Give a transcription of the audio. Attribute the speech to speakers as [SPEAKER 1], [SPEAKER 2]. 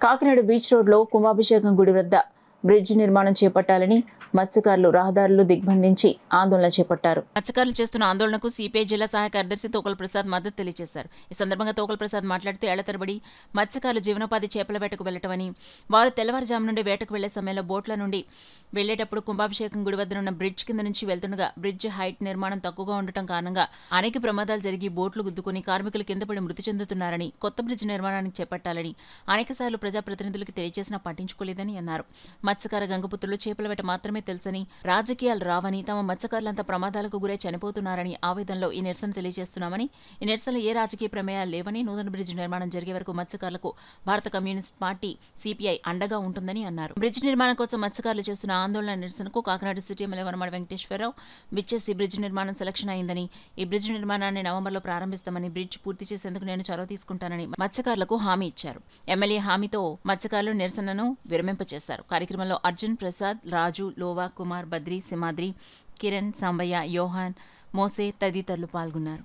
[SPEAKER 1] Kakinada beach రోడ్లో కుంభాభిషేకం గుడి వద్ద బ్రిడ్జ్ నిర్మాణం చేపట్టాలని మత్స్యకారులు రహదారులు దిగ్బంధించి ఆందోళన చేపట్టారు.
[SPEAKER 2] మత్స్యకారులు చేస్తున్న ఆందోళనకు సిపిఐ జిల్లా సహాయ కార్యదర్శి తోకల ప్రసాద్ మద్దతు తెలియజేశారు. ఈ సందర్భంగా తోకల ప్రసాద్ మాట్లాడుతూ ఏళ్ల తరబడి మత్స్యకారులు జీవనోపాధి చేపల వేటకు వెళ్లటమని, వారు తెల్లవారుజాము నుండి వేటకు వెళ్లే సమయంలో బోట్ల నుండి వెళ్లేటప్పుడు కుంభాభిషేకం గుడి వద్ద ఉన్న బ్రిడ్జ్ కింద నుంచి వెళ్తుండగా బ్రిడ్జ్ హైట్ నిర్మాణం తక్కువగా ఉండటం కారణంగా అనేక ప్రమాదాలు జరిగి బోట్లు గుద్దుకుని కార్మికులు కింద పడి మృతి చెందుతున్నారని, కొత్త బ్రిడ్జ్ నిర్మాణానికి చేపట్టాలని అనేకసార్లు ప్రజాప్రతినిధులకు తెలియజేసినా పట్టించుకోలేదని అన్నారు. మత్స్యకార గంగపుత్రులు చేపల వేట మాత్రమే తెలుసని, రాజకీయాలు రావని, తమ మత్స్యకారులంతా ప్రమాదాలకు గురై చనిపోతున్నారని ఆవేదనలో ఈ నిరసన తెలియజేస్తున్నామని, ఈ నిరసనలో ఏ రాజకీయ ప్రమేయాలు లేవని, నూతన బ్రిడ్జ్ నిర్మాణం జరిగే వరకు మత్స్యకారులకు భారత కమ్యూనిస్ట్ పార్టీ సిపిఐ అండగా ఉంటుందని అన్నారు. బ్రిడ్జ్ నిర్మాణం కోసం మత్స్యకారులు చేస్తున్న ఆందోళన నిరసనకు కాకినాడ సిటీ ఎమ్మెల్యే వనమాడి వెంకటేశ్వరరావు విచ్చేసి బ్రిడ్జ్ నిర్మాణం సెలక్షన్ అయిందని, ఈ బ్రిడ్జ్ నిర్మాణాన్ని నవంబర్లో ప్రారంభిస్తామని, బ్రిడ్జ్ పూర్తి చేసేందుకు నేను చొరవ తీసుకుంటానని మత్స్యకారులకు హామీ ఇచ్చారు. ఎమ్మెల్యే హామీతో మత్స్యకారులు నిరసనను విరమింపచేశారు. కార్యక్రమంలో అర్జున్, ప్రసాద్, రాజు, లోవా, కుమార్, బద్రి, సింహాద్రి, కిరణ్, సాంబయ్య, యోహాన్, మోసే తదితరులు పాల్గొన్నారు.